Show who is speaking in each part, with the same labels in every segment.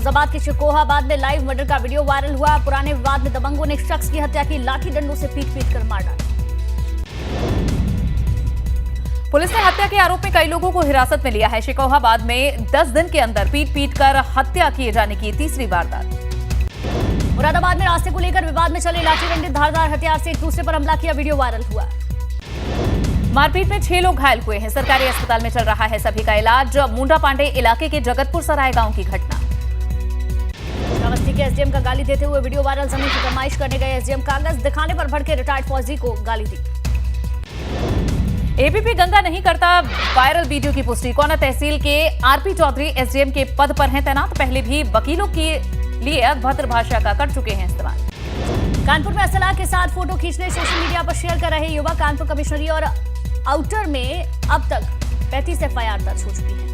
Speaker 1: फिरोजाबाद के शिकोहाबाद में live murder का वीडियो वायरल हुआ। पुराने विवाद में दबंगों ने एक शख्स की हत्या की, लाठी डंडों से पीट कर मार डाला।
Speaker 2: पुलिस ने हत्या के आरोप में कई लोगों को हिरासत में लिया है। शिकोहाबाद में 10 दिन के अंदर पीट कर हत्या किए जाने की तीसरी वारदात।
Speaker 1: मुरादाबाद में रास्ते को लेकर विवाद में चले लाठी डंडे, धारदार हथियार से एक दूसरे पर हमला किया, वीडियो वायरल हुआ।
Speaker 2: मारपीट में 6 लोग घायल हुए हैं। सरकारी अस्पताल में चल रहा है सभी का इलाज। मुंडा पांडे इलाके के जगतपुर सराय गांव की घटना।
Speaker 1: श्रावस्ती के एसडीएम का गाली देते हुए वीडियो वायरल। जमीन की फरमाइश करने गए एसडीएम, कागज दिखाने पर भड़के रिटायर्ड फौजी को गाली दी।
Speaker 2: एबीपी गंगा नहीं करता वायरल वीडियो की पुष्टि। कोना तहसील के आरपी चौधरी एसडीएम के पद पर हैं तैनात। पहले भी वकीलों के लिए अभद्र भाषा का कर चुके हैं इस्तेमाल।
Speaker 1: कानपुर में असला के साथ फोटो खींचने सोशल मीडिया पर शेयर कर रहे युवक। कानपुर कमिश्नरी और आउटर में अब तक 35 एफआईआर दर्ज हो चुकी है।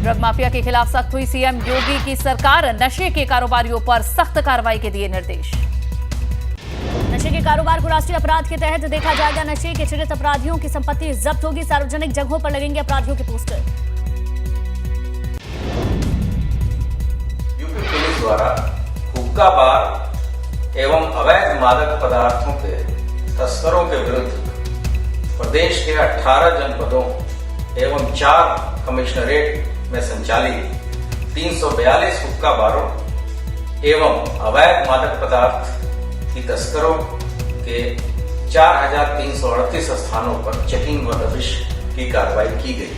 Speaker 2: ड्रग माफिया के खिलाफ सख्त हुई सीएम योगी की सरकार। नशे के कारोबारियों पर सख्त कार्रवाई के दिए निर्देश।
Speaker 1: नशे के कारोबार को राष्ट्रीय अपराध के तहत देखा जाएगा। नशे के चिन्हित अपराधियों की संपत्ति जब्त होगी। सार्वजनिक जगहों पर लगेंगे अपराधियों के पोस्टर।
Speaker 3: यूपी पुलिस द्वारा हुक्का बार एवं अवैध मादक पदार्थों के तस्करों के विरुद्ध प्रदेश के 18 जनपदों एवं 4 कमिश्नरेट में संचालित 342 हुक्का बारों एवं अवैध मादक पदार्थ की तस्करों के 4338 स्थानों पर चेकिंग व दबिश की कार्रवाई की गई।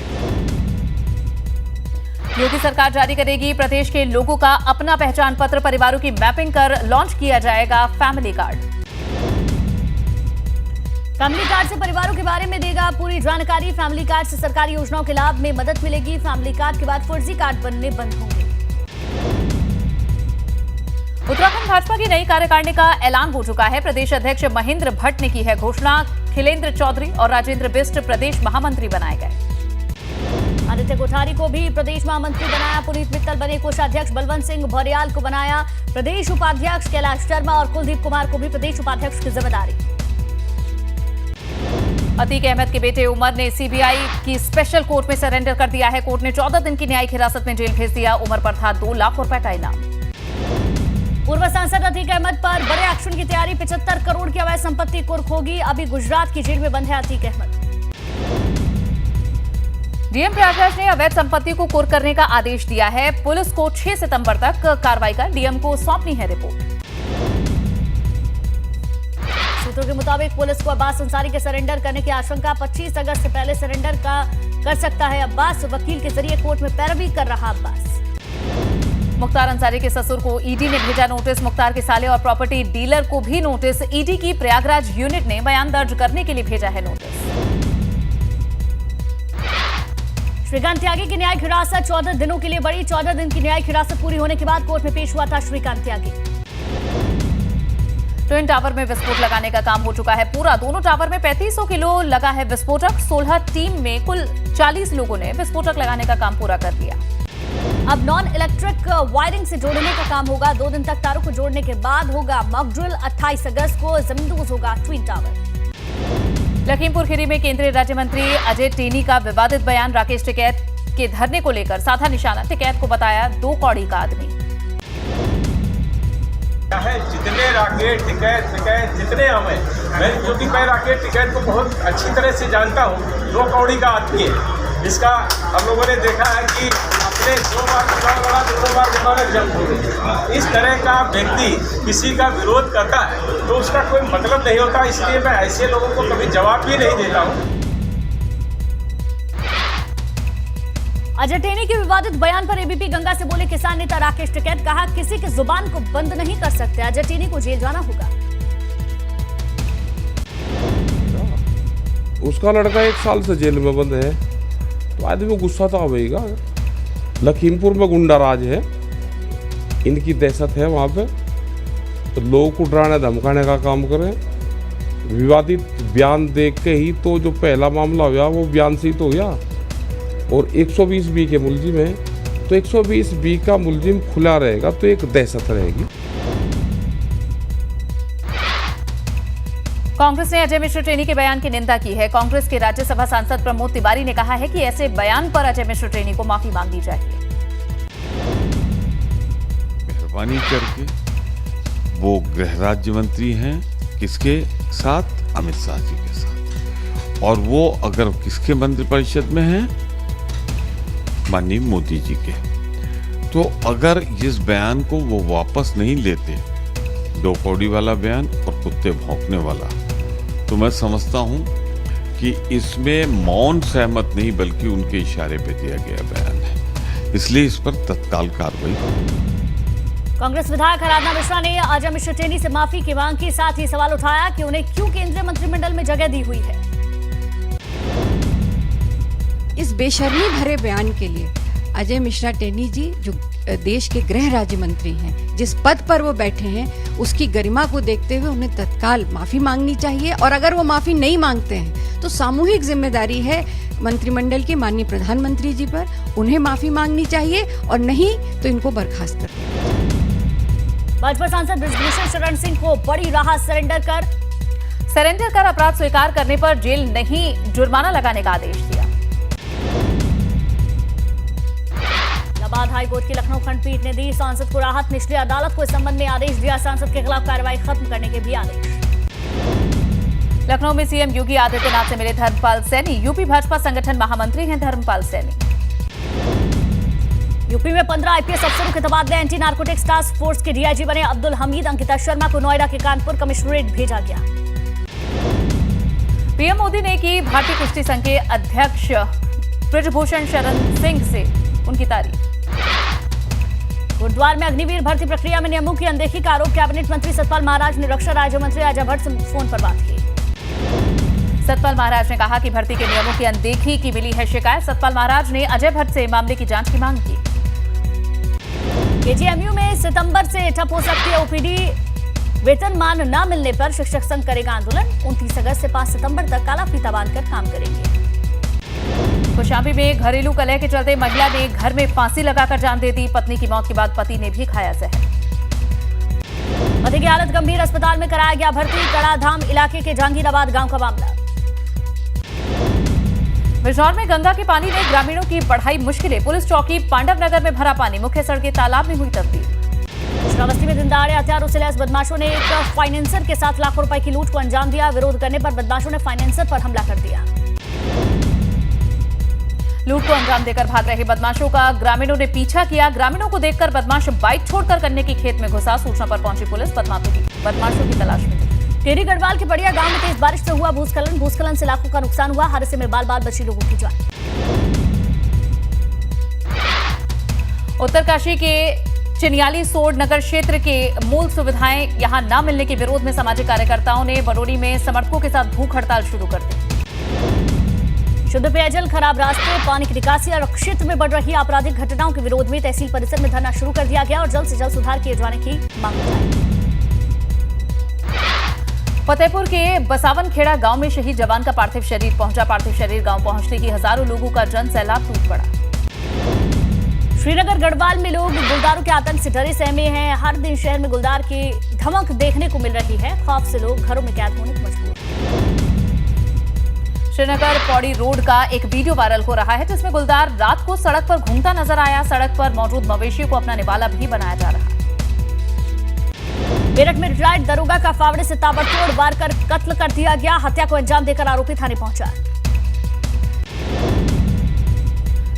Speaker 2: योगी सरकार जारी करेगी प्रदेश के लोगों का अपना पहचान पत्र। परिवारों की मैपिंग कर लॉन्च किया जाएगा फैमिली कार्ड।
Speaker 1: फैमिली कार्ड से परिवारों के बारे में देगा पूरी जानकारी। फैमिली कार्ड से सरकारी योजनाओं के लाभ में मदद मिलेगी। फैमिली कार्ड के बाद फर्जी कार्ड बनने बंद होंगे।
Speaker 2: उत्तराखंड भाजपा की नई कार्यकारिणी का ऐलान हो चुका है। प्रदेश अध्यक्ष महेंद्र भट्ट ने की है घोषणा। खिलेंद्र चौधरी और राजेंद्र बिष्ट प्रदेश महामंत्री बनाए गए।
Speaker 1: आदित्य कोठारी को भी प्रदेश महामंत्री बनाया। पुनीत मित्तल बने कोषाध्यक्ष। बलवंत सिंह भौरियाल को बनाया प्रदेश उपाध्यक्ष। कैलाश शर्मा और कुलदीप कुमार को भी प्रदेश उपाध्यक्ष की जिम्मेदारी।
Speaker 2: अतीक अहमद के बेटे उमर ने सीबीआई की स्पेशल कोर्ट में सरेंडर कर दिया है। कोर्ट ने 14 दिन की न्यायिक हिरासत में जेल भेज दिया। उमर पर था 2 लाख रुपए का इनाम।
Speaker 1: पूर्व सांसद अतीक अहमद पर बड़े एक्शन की तैयारी। 75 करोड़ की अवैध संपत्ति कुर्क होगी। अभी गुजरात की जेल में बंद है अतीक अहमद।
Speaker 2: डीएम प्रयागराज ने अवैध संपत्ति को कुर्क करने का आदेश दिया है। पुलिस को 6 सितंबर तक कार्रवाई कर डीएम को सौंपनी है रिपोर्ट। सूत्रों के मुताबिक पुलिस को अब्बास अंसारी के सरेंडर करने की आशंका। 25 अगस्त से पहले सरेंडर कर सकता है अब्बास। वकील के जरिए कोर्ट में पैरवी कर रहा अब्बास। मुख्तार अंसारी के ससुर को ईडी ने भेजा नोटिस। मुख्तार के साले और प्रॉपर्टी डीलर को भी नोटिस। ईडी की प्रयागराज यूनिट ने बयान दर्ज करने के लिए भेजा है नोटिस। श्रीकांत त्यागी की न्यायिक हिरासत 14 दिनों के लिए बढ़ी। 14 दिन की न्यायिक हिरासत पूरी होने के बाद कोर्ट में पेश हुआ था श्रीकांत त्यागी। ट्विन टावर में विस्फोट लगाने का काम हो चुका है पूरा। दोनों टावर में 3500 किलो लगा है विस्फोटक। 16 टीम में कुल 40 लोगों ने विस्फोटक लगाने का काम पूरा कर दिया।
Speaker 1: अब नॉन इलेक्ट्रिक वायरिंग से जोड़ने का काम होगा। 2 दिन तक तारों को जोड़ने के बाद होगा मॉक ड्रिल। 28 अगस्त को जमींदोज होगा ट्विन टावर।
Speaker 2: लखीमपुर खीरी में केंद्रीय राज्य मंत्री अजय टेनी का विवादित बयान। राकेश टिकैत के धरने को लेकर साधा निशाना। टिकैत को बताया 2 कौड़ी का आदमी।
Speaker 4: जितने राकेश टिकैत जितने हमें, मैं क्योंकि मैं राकेश टिकैत को बहुत अच्छी तरह से जानता हूँ। 2 कौड़ी का आदमी है। इसका हम लोगों ने देखा है कि अपने 2 बार चुनाव लड़ा, 2 बार जमानत जब्त हो गई। इस तरह का व्यक्ति किसी का विरोध करता है तो उसका कोई मतलब नहीं होता। इसलिए मैं ऐसे लोगों को कभी जवाब भी नहीं देता हूँ।
Speaker 1: अजय टेनी के विवादित बयान पर एबीपी गंगा से बोले किसान नेता राकेश टिकैत। कहा किसी की जुबान को बंद नहीं कर सकते। अजय टेनी को जेल जाना होगा।
Speaker 5: उसका लड़का 1 साल से जेल में बंद है तो आदमी को गुस्सा तो आवेगा। लखीमपुर में गुंडा राज है, इनकी दहशत है वहाँ पे, तो लोगों को डराने धमकाने का काम करें। विवादित बयान देख के ही तो जो पहला मामला हुआ वो बयान से ही तो हुआ। और 120B के मुलजिम है तो 120B का मुलजिम खुला रहेगा तो एक दहशत रहेगी।
Speaker 2: कांग्रेस ने अजय मिश्र टेनी के बयान की निंदा की है। कांग्रेस के राज्यसभा सांसद प्रमोद तिवारी ने कहा है कि ऐसे बयान पर अजय मिश्र टेनी को माफी मांगनी चाहिए।
Speaker 6: मेहरबानी करके, वो गृह राज्य मंत्री हैं किसके साथ? अमित शाह जी के साथ। और वो अगर किसके मंत्रिपरिषद में हैं? माननीय मोदी जी के। तो अगर इस बयान को वो वापस नहीं लेते, दो कौड़ी वाला बयान और कुत्ते भौंकने वाला, तो मैं समझता हूं कि इसमें मौन सहमत नहीं बल्कि उनके इशारे पे दिया गया बयान है। इसलिए इस पर तत्काल कार्रवाई हो।
Speaker 1: कांग्रेस विधायक आराधना मिश्रा ने अजय मिश्रा टेनी से माफी की मांग की, साथ ही सवाल उठाया कि उन्हें क्यों केंद्रीय मंत्रिमंडल में जगह दी हुई है।
Speaker 7: इस बेशर्मी भरे बयान के लिए अजय मिश्रा टेनी जी, जो देश के गृह राज्य मंत्री हैं, जिस पद पर वो बैठे हैं, उसकी गरिमा को देखते हुए उन्हें तत्काल माफी मांगनी चाहिए। और अगर वो माफी नहीं मांगते हैं तो सामूहिक जिम्मेदारी है मंत्रिमंडल के माननीय प्रधानमंत्री जी पर, उन्हें माफी मांगनी चाहिए, और नहीं तो इनको बर्खास्त कर देना।
Speaker 1: भाजपा सांसद बृजभूषण शरण सिंह को बड़ी राहत,
Speaker 2: सरेंडर कर अपराध स्वीकार करने पर जेल नहीं जुर्माना लगाने का आदेश दिया।
Speaker 1: इलाहाबाद हाईकोर्ट की लखनऊ खंडपीठ ने दी सांसद को राहत, निचली अदालत को इस संबंध में आदेश दिया, सांसद के खिलाफ कार्रवाई खत्म करने के भी आदेश।
Speaker 2: लखनऊ में सीएम योगी आदित्यनाथ से मिले धर्मपाल सैनी, यूपी भाजपा संगठन महामंत्री हैं धर्मपाल सैनी।
Speaker 1: यूपी में 15 आईपीएस अफसरों के तबादले, एंटी नार्कोटिक्स टास्क फोर्स के डीआईजी बने अब्दुल हमीद। अंकिता शर्मा को नोएडा के कानपुर कमिश्नरेट भेजा गया।
Speaker 2: पीएम मोदी ने की भारतीय कुश्ती संघ के अध्यक्ष बृजभूषण शरण सिंह से उनकी तारीफ।
Speaker 1: गुरुद्वार में अग्निवीर भर्ती प्रक्रिया में नियमों की अनदेखी का आरोप, कैबिनेट मंत्री सतपाल महाराज ने रक्षा राज्य मंत्री अजय भट्ट से फोन पर बात की।
Speaker 2: सतपाल महाराज ने कहा कि भर्ती के नियमों की अनदेखी की मिली है शिकायत। सतपाल महाराज ने अजय भट्ट से मामले की जांच की मांग की।
Speaker 1: केजीएमयू में सितंबर से ठप हो सकती है ओपीडी, वेतनमान न मिलने पर शिक्षक संघ करेगा आंदोलन। 29 अगस्त से 5 सितंबर तक काला फीता बांधकर काम करेंगे।
Speaker 2: कौशाम्बी में घरेलू कलह के चलते महिला ने घर में फांसी लगाकर जान दे दी, पत्नी की मौत के बाद पति ने भी खाया जहर।
Speaker 1: पति की हालत गंभीर, अस्पताल में कराया गया भर्ती। कड़ाधाम इलाके के जहांगीराबाद गांव का मामला।
Speaker 2: बिजनौर में गंगा के पानी ने ग्रामीणों की बढ़ाई मुश्किलें, पुलिस चौकी पांडव नगर में भरा पानी, मुख्य सड़कें तालाब में हुई तब्दील।
Speaker 1: श्रावस्ती में दिनदहाड़े हथियारों से लैस बदमाशों ने एक फाइनेंसर के साथ लाखों रुपए की लूट को अंजाम दिया। विरोध करने पर बदमाशों ने फाइनेंसर पर हमला कर दिया।
Speaker 2: लूट को अंजाम देकर भाग रहे बदमाशों का ग्रामीणों ने पीछा किया। ग्रामीणों को देखकर बदमाश बाइक छोड़कर कन्ने की खेत में घुसा। सूचना पर पहुंची पुलिस बदमाशों की तलाश में थी। टेरी गढ़वाल के बढ़िया गांव में तेज बारिश से हुआ भूस्खलन से लाखों का नुकसान हुआ। हादसे में बाल बाल बची लोगों की जान। उत्तरकाशी के चिनियाली सोड नगर क्षेत्र के मूल सुविधाएं यहां न मिलने के विरोध में सामाजिक कार्यकर्ताओं ने बरौनी में समर्थकों के साथ भूख हड़ताल शुरू कर दी।
Speaker 1: शुद्ध पेयजल, खराब रास्ते, पानी की निकासी और क्षेत्र में बढ़ रही आपराधिक घटनाओं के विरोध में तहसील परिसर में धरना शुरू कर दिया गया और जल्द से जल्द सुधार किए जाने की मांग उठाई।
Speaker 2: फतेहपुर के बसावनखेड़ा गांव में शहीद जवान का पार्थिव शरीर पहुंचा। पार्थिव शरीर गांव पहुंचते ही हजारों लोगों का जन सैलाब टूट पड़ा।
Speaker 1: श्रीनगर गढ़वाल में लोग गुलदारों के आतंक से डरे सहमे हैं। हर दिन शहर में गुलदार की धमक देखने को मिल रही है। खौफ से लोग घरों में कैद होने को मजबूर।
Speaker 2: श्रीनगर पौड़ी रोड का एक वीडियो वायरल हो रहा है जिसमें गुलदार रात को सड़क पर घूमता नजर आया। सड़क पर मौजूद मवेशियों को अपना निवाला भी बनाया जा रहा है।
Speaker 1: मेरठ में रिटायर्ड दरोगा का फावड़े से ताबड़तोड़ वार कर कत्ल कर दिया गया। हत्या को अंजाम देकर आरोपी थाने पहुंचा।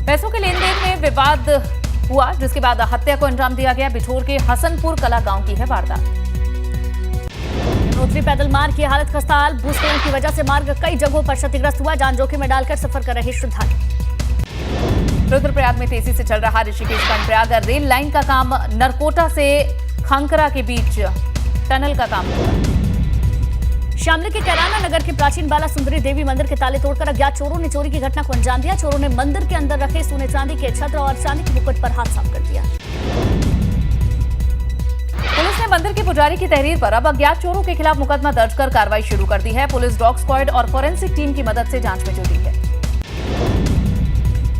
Speaker 2: पैसों के लेन देन में विवाद हुआ जिसके बाद हत्या को अंजाम दिया गया। बिठोर के हसनपुर कला गांव की है वारदात।
Speaker 1: यमुनोत्री पैदल मार्ग की हालत खस्ताहाल। भूस्खलन की वजह से मार्ग कई जगहों पर क्षतिग्रस्त हुआ। जान जोखिम में डालकर सफर कर रहे श्रद्धालु।
Speaker 2: रुद्रप्रयाग में तेजी से चल रहा ऋषिकेश कर्णप्रयाग रेल लाइन का काम। नरकोटा से खांकरा के बीच टनल का काम हुआ।
Speaker 1: शामली के कैराना नगर के प्राचीन बाला सुंदरी देवी मंदिर के ताले तोड़कर अज्ञात चोरों ने चोरी की घटना को अंजाम दिया। चोरों ने मंदिर के अंदर रखे सोने चांदी के छत्र और चांदी के मुकुट पर हाथ साफ कर दिया।
Speaker 2: पुलिस ने मंदिर के पुजारी की तहरीर पर अब अज्ञात चोरों के खिलाफ मुकदमा दर्ज कर कार्रवाई शुरू कर दी है। पुलिस डॉग स्क्वाड और फोरेंसिक टीम की मदद से जांच में जुटी है।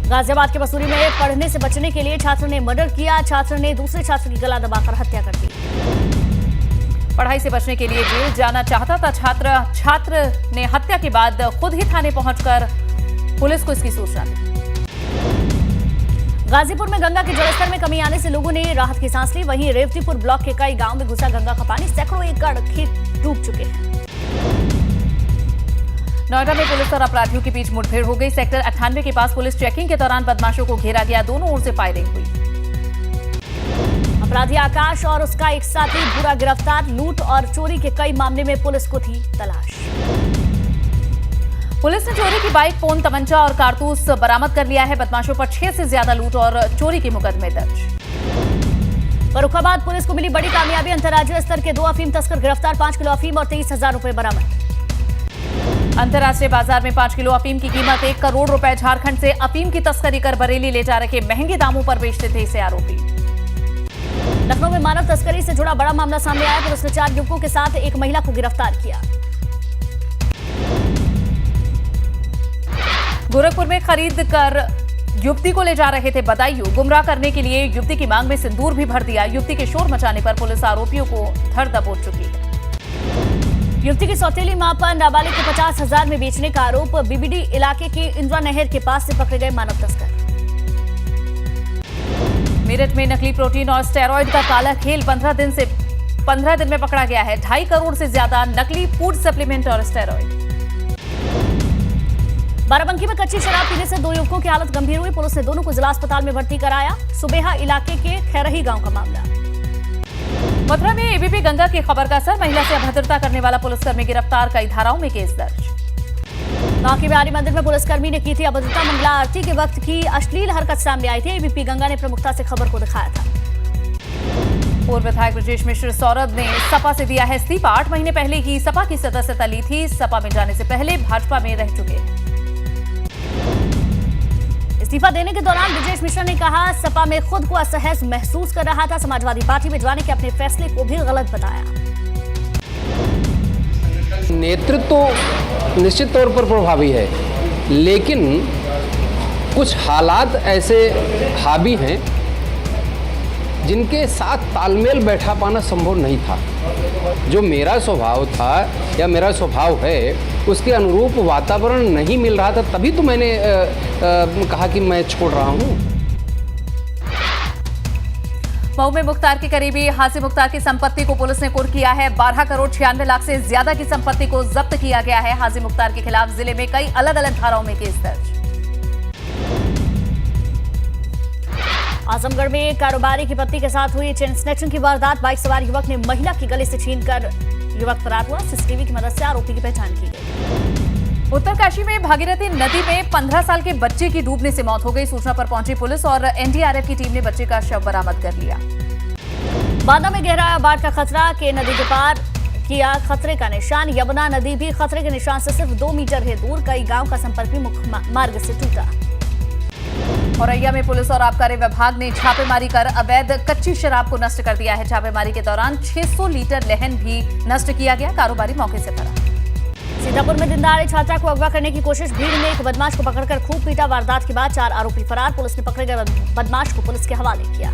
Speaker 1: गाजियाबाद के मसूरी में पढ़ने से बचने के लिए छात्र ने मर्डर किया। छात्र ने दूसरे छात्र की गला दबाकर हत्या कर दी।
Speaker 2: पढ़ाई से बचने के लिए जेल जाना चाहता था छात्र ने हत्या के बाद खुद ही थाने पहुंचकर पुलिस को इसकी सूचना दी।
Speaker 1: गाजीपुर में गंगा के जलस्तर में कमी आने से लोगों ने राहत की सांस ली। वहीं रेवतीपुर ब्लॉक के कई गांव में घुसा गंगा का पानी, सैकड़ों एकड़ खेत डूब चुके हैं।
Speaker 2: नोएडा में पुलिस और अपराधियों के बीच मुठभेड़ हो गई। सेक्टर 98 के पास पुलिस चेकिंग के दौरान बदमाशों को घेरा गया, दोनों ओर से फायरिंग हुई।
Speaker 1: अपराधी आकाश और उसका एक साथी बुरा गिरफ्तार। लूट और चोरी के कई मामले में पुलिस को थी तलाश।
Speaker 2: पुलिस ने चोरी की बाइक, फोन, तमंचा और कारतूस बरामद कर लिया है। बदमाशों पर 6 से ज्यादा लूट और चोरी के मुकदमे दर्ज।
Speaker 1: फर्रुखाबाद पुलिस को मिली बड़ी कामयाबी। अंतर्राज्यीय स्तर के 2 अफीम तस्कर गिरफ्तार, 5 किलो अफीम और 23,000 रुपए बरामद।
Speaker 2: अंतर्राष्ट्रीय बाजार में 5 किलो अफीम की कीमत 1 करोड़ रुपए। झारखंड से अफीम की तस्करी कर बरेली ले जा रहे महंगे दामों पर बेचते थे इसे आरोपी।
Speaker 1: लखनऊ में मानव तस्करी से जुड़ा बड़ा मामला सामने आया। पुलिस ने 4 युवकों के साथ एक महिला को गिरफ्तार किया।
Speaker 2: गोरखपुर में खरीद कर युवती को ले जा रहे थे बदायूं। गुमराह करने के लिए युवती की मांग में सिंदूर भी भर दिया। युवती के शोर मचाने पर पुलिस आरोपियों को धर दबोच चुकी है।
Speaker 1: युवती की सौतेली मां पर नाबालिग को 50,000 में बेचने का आरोप। बीबीडी इलाके के इंदिरा नहर के पास से पकड़े गए मानव तस्कर।
Speaker 2: मेरठ में नकली प्रोटीन और स्टेरॉइड का काला खेल 15 दिन में पकड़ा गया है। 2.5 करोड़ से ज्यादा नकली फूड सप्लीमेंट और स्टेरॉइड।
Speaker 1: बाराबंकी में कच्ची शराब पीने से 2 युवकों की हालत गंभीर हुई। पुलिस ने दोनों को जिला अस्पताल में भर्ती कराया। सुबेहा इलाके के खैरही गांव का मामला।
Speaker 2: मथुरा में एबीपी गंगा की खबर का असर। महिला से अभद्रता करने वाला पुलिसकर्मी गिरफ्तार, कई धाराओं में केस दर्ज। बांकी में आर्य मंदिर में पुलिसकर्मी ने की थी अभद्रता। मंगला आरती के वक्त की अश्लील हरकत सामने आई थी। एबीपी गंगा ने प्रमुखता से खबर को दिखाया था। पूर्व विधायक ब्रजेश मिश्र सौरभ ने सपा से दिया है इस्तीफा। 8 महीने पहले ही सपा की सदस्यता ली थी। सपा में जाने से पहले भाजपा में रह चुके हैं। इस्तीफा देने के दौरान ब्रजेश मिश्रा ने कहा, सपा में खुद को असहज महसूस कर रहा था। समाजवादी पार्टी में जाने के अपने फैसले को भी गलत बताया।
Speaker 8: नेतृत्व तो निश्चित तौर पर प्रभावी है, लेकिन कुछ हालात ऐसे हावी हैं जिनके साथ तालमेल बैठा पाना संभव नहीं था। जो मेरा स्वभाव था या मेरा स्वभाव है उसके अनुरूप वातावरण नहीं मिल रहा था, तभी तो मैंने कहा कि मैं छोड़ रहा हूँ।
Speaker 2: मऊ में मुख्तार के करीबी हाजी मुख्तार की संपत्ति को पुलिस ने कुर्क किया है। 12 करोड़ 96 लाख से ज्यादा की संपत्ति को जब्त किया गया है। हाजी मुख्तार के खिलाफ जिले में कई अलग अलग धाराओं में केस दर्ज।
Speaker 1: आजमगढ़ में कारोबारी की पत्नी के साथ हुई चेन स्नैचिंग की वारदात। बाइक सवार युवक ने महिला की गले से छीनकर युवक फरार हुआ। सीसीटीवी की मदद से आरोपी की पहचान की गई।
Speaker 2: उत्तरकाशी में भागीरथी नदी में 15 साल के बच्चे की डूबने से मौत हो गई। सूचना पर पहुंची पुलिस और एनडीआरएफ की टीम ने बच्चे का शव बरामद कर लिया।
Speaker 1: बांदा में गहराया बाढ़ का खतरा। के नदी के पार किया खतरे का निशान। यमुना नदी भी खतरे के निशान से सिर्फ 2 मीटर है दूर। कई गांव का संपर्क भी मुख्य मार्ग से टूटा।
Speaker 2: औरैया में पुलिस और आबकारी विभाग ने छापेमारी कर अवैध कच्ची शराब को नष्ट कर दिया है। छापेमारी के दौरान 600 लीटर लहन भी नष्ट किया गया। कारोबारी मौके से फरार।
Speaker 1: सीतापुर में दिनदहाड़े छात्रा को अगवा करने की कोशिश। भीड़ ने एक बदमाश को पकड़कर खूब पीटा। वारदात के बाद 4 आरोपी फरार। पुलिस ने पकड़े गए बदमाश को पुलिस के हवाले किया।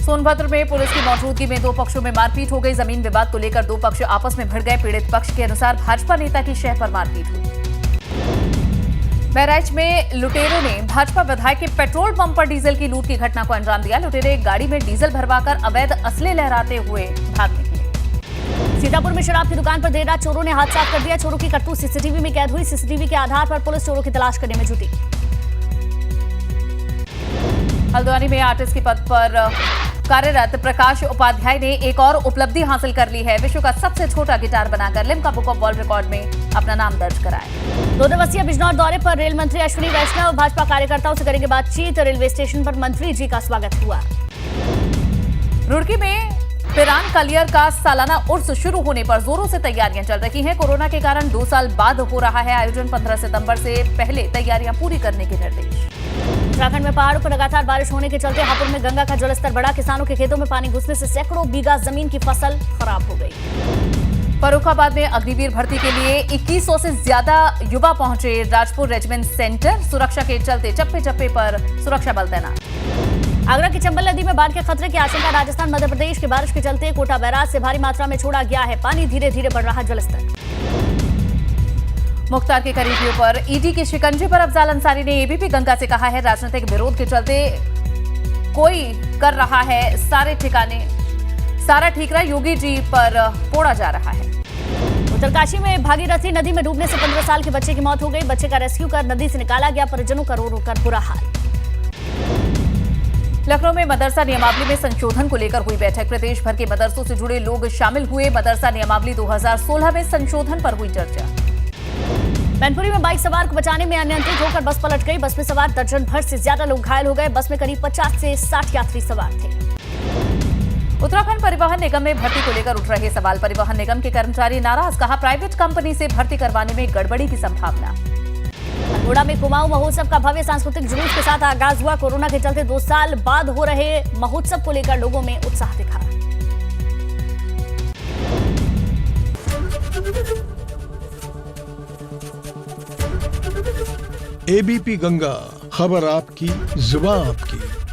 Speaker 2: सोनभद्र में पुलिस की मौजूदगी में 2 पक्षों में मारपीट हो गई। जमीन विवाद को लेकर 2 पक्ष आपस में भिड़ गए। पीड़ित पक्ष के अनुसार भाजपा नेता की शह पर मारपीट हुई। बहराइच में लुटेरों ने भाजपा विधायक के पेट्रोल पंप पर डीजल की लूट की घटना को अंजाम दिया। लुटेरे गाड़ी में डीजल भरवाकर अवैध असले लहराते हुए भाग निकले।
Speaker 1: सीतापुर में शराब की दुकान पर देर रात चोरों ने हाथ साफ कर दिया। चोरों की करतूत सीसीटीवी में कैद हुई। सीसीटीवी के आधार पर पुलिस चोरों की तलाश करने में जुटी।
Speaker 2: हल्द्वानी में आर्टिस्ट के पद पर कार्यरत प्रकाश उपाध्याय ने एक और उपलब्धि हासिल कर ली है। विश्व का सबसे छोटा गिटार बनाकर Limca book of world record में अपना नाम दर्ज कराया।
Speaker 1: 2 दिवसीय बिजनौर दौरे पर रेल मंत्री अश्विनी वैष्णव भाजपा कार्यकर्ताओं से करेंगे बातचीत। रेलवे स्टेशन पर मंत्री जी का स्वागत हुआ।
Speaker 2: रुड़की में पिरान कलियर का सालाना उर्स शुरू होने पर जोरों से तैयारियां चल रही हैं। कोरोना के कारण 2 साल बाद हो रहा है आयोजन। 15 सितंबर से पहले तैयारियां पूरी करने के निर्देश।
Speaker 1: उत्तराखंड में पहाड़ों पर लगातार बारिश होने के चलते हापुड़ में गंगा का जलस्तर बढ़ा। किसानों के खेतों में पानी घुसने से सैकड़ों बीघा जमीन की फसल खराब हो गई।
Speaker 2: फर्रुखाबाद में अग्निवीर भर्ती के लिए 2100 से ज्यादा युवा पहुंचे राजपुर रेजिमेंट सेंटर। सुरक्षा के चलते चप्पे चप्पे पर सुरक्षा बल तैनात।
Speaker 1: आगरा की चंबल नदी में बाढ़ के खतरे की आशंका। राजस्थान मध्य प्रदेश की बारिश के चलते कोटा बैराज से भारी मात्रा में छोड़ा गया है पानी। धीरे धीरे बढ़ रहा जलस्तर।
Speaker 2: मुख्तार के करीबियों पर ईडी के शिकंजे पर अफजाल अंसारी ने एबीपी गंगा से कहा है, राजनीतिक विरोध के चलते कोई कर रहा है सारे ठिकाने, सारा ठीकरा योगी जी पर पोड़ा जा रहा है।
Speaker 1: उत्तरकाशी में भागीरथी नदी में डूबने से 15 साल के बच्चे की मौत हो गई। बच्चे का रेस्क्यू कर नदी से निकाला गया, परिजनों का रो रो कर बुरा हाल।
Speaker 2: लखनऊ में मदरसा नियमावली में संशोधन को लेकर हुई बैठक। प्रदेश भर के मदरसों से जुड़े लोग शामिल हुए। मदरसा नियमावली 2016 में संशोधन पर हुई चर्चा। मैनपुरी में बाइक सवार को बचाने में अनियंत्रित होकर बस पलट गई। बस में सवार दर्जन भर से ज्यादा लोग घायल हो गए। बस में करीब 50 से 60 यात्री सवार थे। उत्तराखंड परिवहन निगम में भर्ती को लेकर उठ रहे सवाल। परिवहन निगम के कर्मचारी नाराज, कहा प्राइवेट कंपनी से भर्ती करवाने में गड़बड़ी की संभावना। अल्मोड़ा में कुमाऊं महोत्सव का भव्य सांस्कृतिक जुलूस के साथ आगाज हुआ। कोरोना के चलते 2 साल बाद हो रहे महोत्सव को लेकर लोगों में उत्साह दिखा।
Speaker 9: एबीपी गंगा, खबर आपकी, जुबान आपकी।